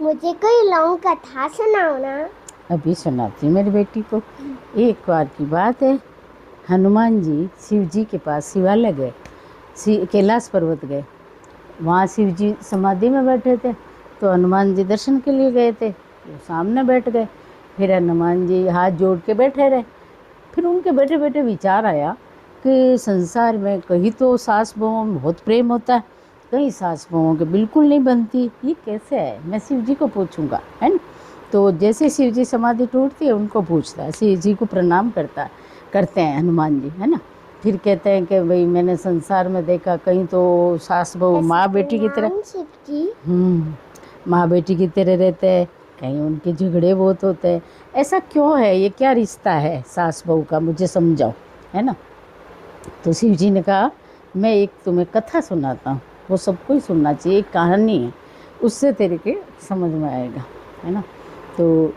मुझे कोई लॉन्ग कथा सुनाओ ना। अभी सुनाती हूँ मेरी बेटी को। एक बार की बात है, हनुमान जी शिव जी के पास शिवालय गए, कैलाश पर्वत गए। वहाँ शिव जी समाधि में बैठे थे, तो हनुमान जी दर्शन के लिए गए थे, वो सामने बैठ गए। फिर हनुमान जी हाथ जोड़ के बैठे रहे। फिर उनके बैठे बैठे विचार आया कि संसार में कहीं तो सास बहुओं में बहुत प्रेम होता है, कहीं सास बहुओं के बिल्कुल नहीं बनती, ये कैसे है, मैं शिव जी को पूछूंगा, है ना। तो जैसे शिव जी समाधि टूटती है उनको पूछता है, शिव जी को प्रणाम करते हैं हनुमान जी, है ना। फिर कहते हैं कि भाई मैंने संसार में देखा कहीं तो सास बहू माँ बेटी की तरह, शिव जी। माँ बेटी की तरह रहते हैं, कहीं उनके झगड़े बहुत होते हैं। ऐसा क्यों है, ये क्या रिश्ता है सास बहू का, मुझे समझाओ, है ना। तो शिव जी ने कहा मैं एक तुम्हें कथा सुनाता हूँ, वो सबको ही सुनना चाहिए, एक कहानी है, उससे तेरे के समझ में आएगा, है ना। तो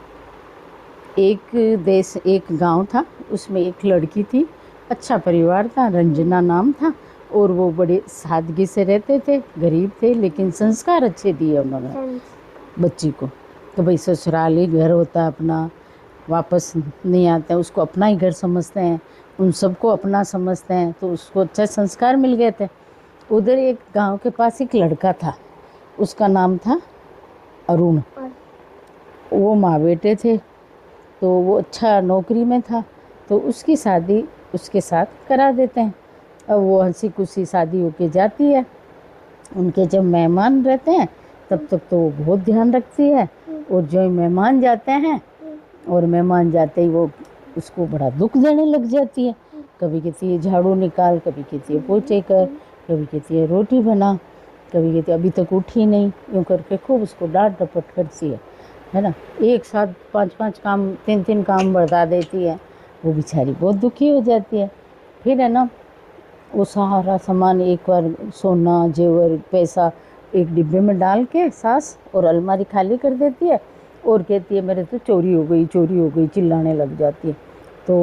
एक गांव था, उसमें एक लड़की थी, अच्छा परिवार था, रंजना नाम था। और वो बड़े सादगी से रहते थे, गरीब थे, लेकिन संस्कार अच्छे दिए उन्होंने बच्ची को। तो भाई ससुराल ही घर होता है अपना, वापस नहीं आते हैं, उसको अपना ही घर समझते हैं, उन सबको अपना समझते हैं, तो उसको अच्छे संस्कार मिल गए थे। उधर एक गांव के पास एक लड़का था, उसका नाम था अरुण। वो माँ बेटे थे, तो वो अच्छा नौकरी में था, तो उसकी शादी उसके साथ करा देते हैं। अब वो हंसी खुशी शादी होके जाती है। उनके जब मेहमान रहते हैं तब तक तो वो बहुत ध्यान रखती है, और जो ही मेहमान जाते हैं, और मेहमान जाते ही वो उसको बड़ा दुख देने लग जाती है। कभी कहती है झाड़ू निकाल, कभी कहती है पोछे कर, कभी कहती है रोटी बना, कभी कहती है अभी तक उठी नहीं, यूँ करके खूब उसको डांट डपट करती है ना। एक साथ 5-5 काम, 3-3 काम बढ़ा देती है। वो बेचारी बहुत दुखी हो जाती है। फिर है ना, वो सारा सामान एक बार, सोना जेवर पैसा एक डिब्बे में डाल के सास, और अलमारी खाली कर देती है, और कहती है मेरे तो चोरी हो गई, चोरी हो गई, चिल्लाने लग जाती है। तो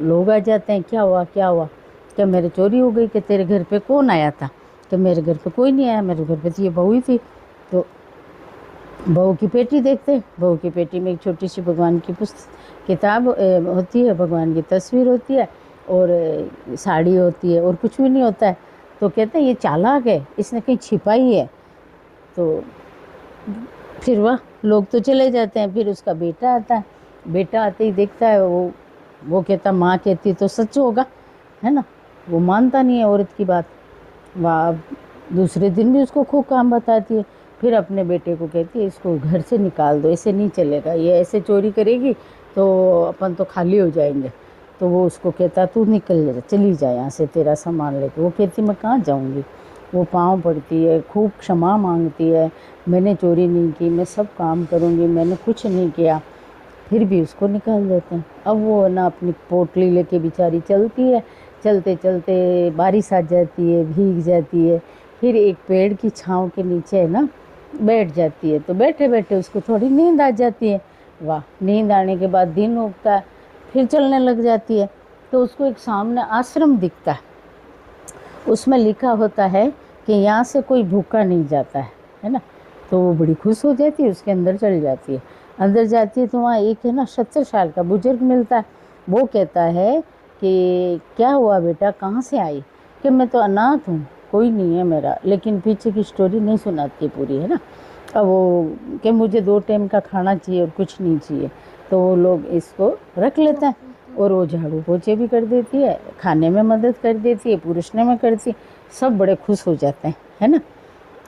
लोग आ जाते हैं, क्या हुआ क्या हुआ, क्या मेरे चोरी हो गई, कि तेरे घर पे कौन आया था, कि मेरे घर पे कोई नहीं आया, मेरे घर पे तो ये बहू ही थी। तो बहू की पेटी देखते, बहू की पेटी में एक छोटी सी भगवान की किताब होती है, भगवान की तस्वीर होती है, और साड़ी होती है, और कुछ भी नहीं होता है। तो कहते हैं ये चालाक है, इसने कहीं छिपाई है। तो फिर वह लोग तो चले जाते हैं। फिर उसका बेटा आता है, बेटा आते ही देखता है, वो कहता माँ कहती तो सच होगा, है ना। वो मानता नहीं है औरत की बात। वाह, दूसरे दिन भी उसको खूब काम बताती है। फिर अपने बेटे को कहती है इसको घर से निकाल दो, ऐसे नहीं चलेगा, ये ऐसे चोरी करेगी तो अपन तो खाली हो जाएंगे। तो वो उसको कहता तू निकल जा, चली जा यहाँ से, तेरा सामान लेके। वो कहती मैं कहाँ जाऊँगी। वो पाँव पड़ती है, खूब क्षमा मांगती है, मैंने चोरी नहीं की, मैं सब काम करूँगी, मैंने कुछ नहीं किया। फिर भी उसको निकाल देते हैं। अब वो ना अपनी पोटली लेके बेचारी चलती है, चलते चलते बारिश आ जाती है, भीग जाती है। फिर एक पेड़ की छांव के नीचे है ना बैठ जाती है, तो बैठे बैठे उसको थोड़ी नींद आ जाती है। वाह, नींद आने के बाद दिन उगता है, फिर चलने लग जाती है। तो उसको एक सामने आश्रम दिखता है, उसमें लिखा होता है कि यहाँ से कोई भूखा नहीं जाता है ना। तो वो बड़ी खुश हो जाती है, उसके अंदर चली जाती है। अंदर जाती है तो वहाँ एक है ना 70 साल का बुजुर्ग मिलता है। वो कहता है कि क्या हुआ बेटा, कहाँ से आई, कि मैं तो अनाथ हूँ, कोई नहीं है मेरा, लेकिन पीछे की स्टोरी नहीं सुनाती पूरी, है ना। अब वो कि मुझे 2 टाइम का खाना चाहिए और कुछ नहीं चाहिए। तो वो लोग इसको रख लेते हैं, और वो झाड़ू पोछे भी कर देती है, खाने में मदद कर देती है, पुरुषने में करती है। सब बड़े खुश हो जाते हैं, है ना।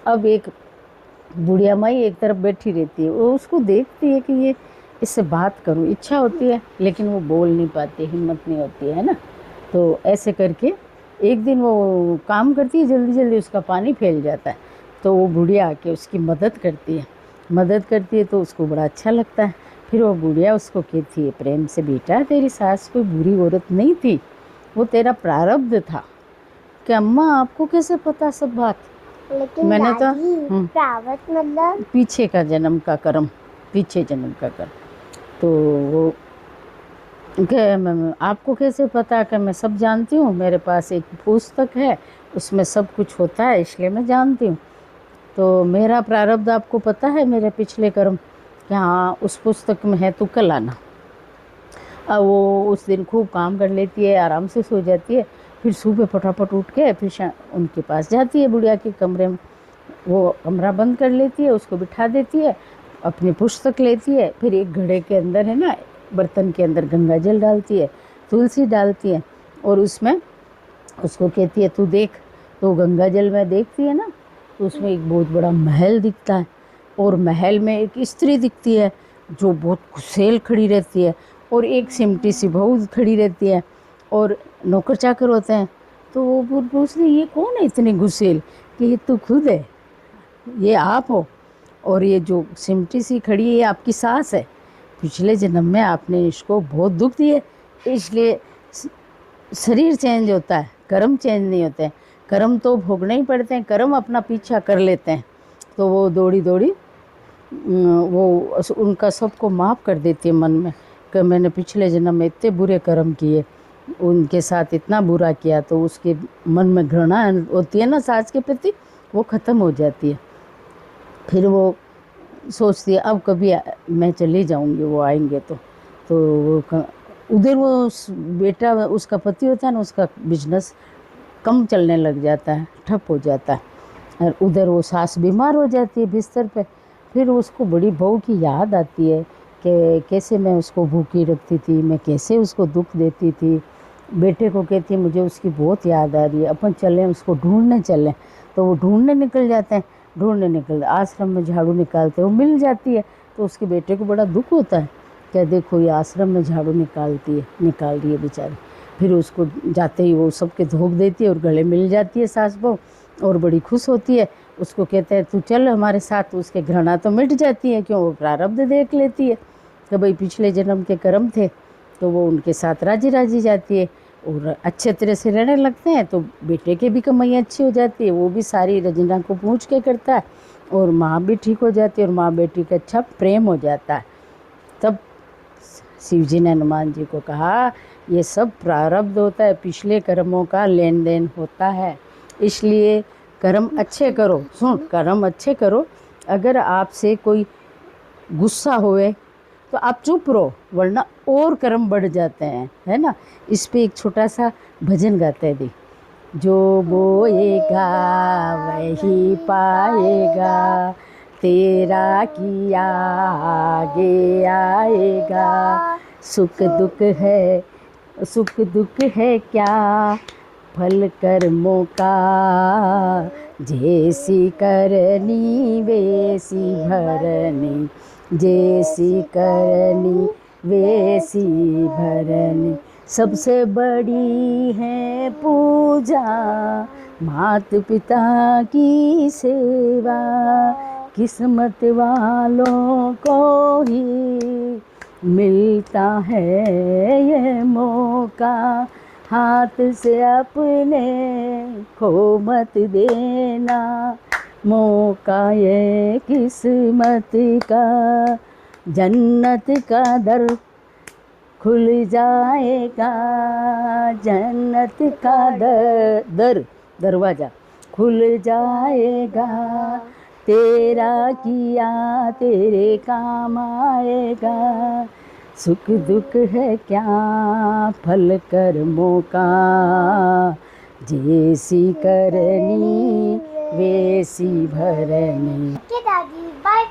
अब एक बुढ़िया माई एक तरफ बैठी रहती है, वो उसको देखती है कि ये इससे बात करूं, इच्छा होती है लेकिन वो बोल नहीं पाती, हिम्मत नहीं होती है ना। तो ऐसे करके एक दिन वो काम करती है, जल्दी जल्दी उसका पानी फैल जाता है। तो वो बुढ़िया आके उसकी मदद करती है, तो उसको बड़ा अच्छा लगता है। फिर वो बुढ़िया उसको कहती है प्रेम से, बेटा तेरी सास कोई बुरी औरत नहीं थी, वो तेरा प्रारब्ध था। कि अम्मा आपको कैसे पता सब बात, लेकिन मैंने तो प्रावत मतलब पीछे का जन्म का कर्म, पीछे जन्म का कर्म। तो वो आपको कैसे पता, कि मैं सब जानती हूँ, मेरे पास एक पुस्तक है उसमें सब कुछ होता है, इसलिए मैं जानती हूँ। तो मेरा प्रारब्ध आपको पता है, मेरे पिछले कर्म, कि हाँ उस पुस्तक में है, तो कल आना। अब वो उस दिन खूब काम कर लेती है, आराम से सो जाती है, फिर सुबह फटाफट उठ के फिर उनके पास जाती है बुढ़िया के कमरे में। वो कमरा बंद कर लेती है, उसको बिठा देती है, अपनी पुस्तक लेती है, फिर एक घड़े के अंदर है ना, बर्तन के अंदर गंगा जल डालती है, तुलसी डालती है, और उसमें उसको कहती है तू देख। तो गंगा जल में देखती है ना, तो उसमें एक बहुत बड़ा महल दिखता है, और महल में एक स्त्री दिखती है जो बहुत गुस्सेल खड़ी रहती है, और एक सिमटी सी बहू खड़ी रहती है, और नौकर चाकर होते हैं। तो वो पूछती ये कौन है इतनी गुस्सेल? कि ये तू खुद है, ये आप हो, और ये जो सिमटी सी खड़ी है ये आपकी सास है। पिछले जन्म में आपने इसको बहुत दुख दिए, इसलिए शरीर चेंज होता है, कर्म चेंज नहीं होते हैं। कर्म तो भोगने ही पड़ते हैं, कर्म अपना पीछा कर लेते हैं। तो वो दौड़ी दौड़ी वो उनका सबको माफ़ कर देती है मन में, कि मैंने पिछले जन्म में इतने बुरे कर्म किए, उनके साथ इतना बुरा किया, तो उसके मन में घृणा होती है ना सास के प्रति, वो ख़त्म हो जाती है। फिर वो सोचती है अब कभी मैं चली जाऊंगी, वो आएंगे तो वो उधर वो बेटा उसका पति होता है ना, उसका बिजनेस कम चलने लग जाता है, ठप हो जाता है, और उधर वो सास बीमार हो जाती है बिस्तर पे। फिर उसको बड़ी बहू की याद आती है कि कैसे मैं उसको भूखी रखती थी, मैं कैसे उसको दुख देती थी। बेटे को कहती है मुझे उसकी बहुत याद आ रही है, अपन चलें उसको ढूंढने चलें। तो वो ढूंढने निकल जाते हैं, ढूंढने निकल आश्रम में झाड़ू निकालते, वो मिल जाती है। तो उसके बेटे को बड़ा दुख होता है, क्या देखो ये आश्रम में झाड़ू निकाल रही है बेचारी। फिर उसको जाते ही वो सबके धोख देती है और गले मिल जाती है सास बहू, और बड़ी खुश होती है। उसको कहते हैं तू चल हमारे साथ, तो उसके घृणा तो मिट जाती है, क्यों वो प्रारब्ध देख लेती है कि भाई पिछले जन्म के कर्म थे। तो वो उनके साथ राजी राजी जाती है और अच्छे तरह से रहने लगते हैं। तो बेटे के भी कमाई अच्छी हो जाती है, वो भी सारी रजना को पूछ के करता है, और माँ भी ठीक हो जाती है, और माँ बेटी का अच्छा प्रेम हो जाता है। तब शिव जी ने हनुमान जी को कहा ये सब प्रारब्ध होता है, पिछले कर्मों का लेन देन होता है, इसलिए कर्म अच्छे करो। सुन, कर्म अच्छे करो। अगर आपसे कोई गुस्सा होए तो आप चुप रहो, वरना और कर्म बढ़ जाते हैं, है ना। इस पे एक छोटा सा भजन गाते हैं, देख। जो बोएगा वही पाएगा, तेरा किया आगे आएगा। सुख दुख है क्या फल कर्मों का, जैसी करनी वैसी भरनी, जैसी करनी वैसी भरनी। सबसे बड़ी है पूजा मात पिता की सेवा, किस्मत वालों को ही मिलता है ये मौका। हाथ से अपने खो मत देना, मौका ये किस्मत का। जन्नत का दर खुल जाएगा, जन्नत का दरवाजा खुल जाएगा। तेरा किया तेरे काम आएगा। सुख दुख है क्या फल कर्मों का, जैसी करनी वैसी भरनी। दादी बाय।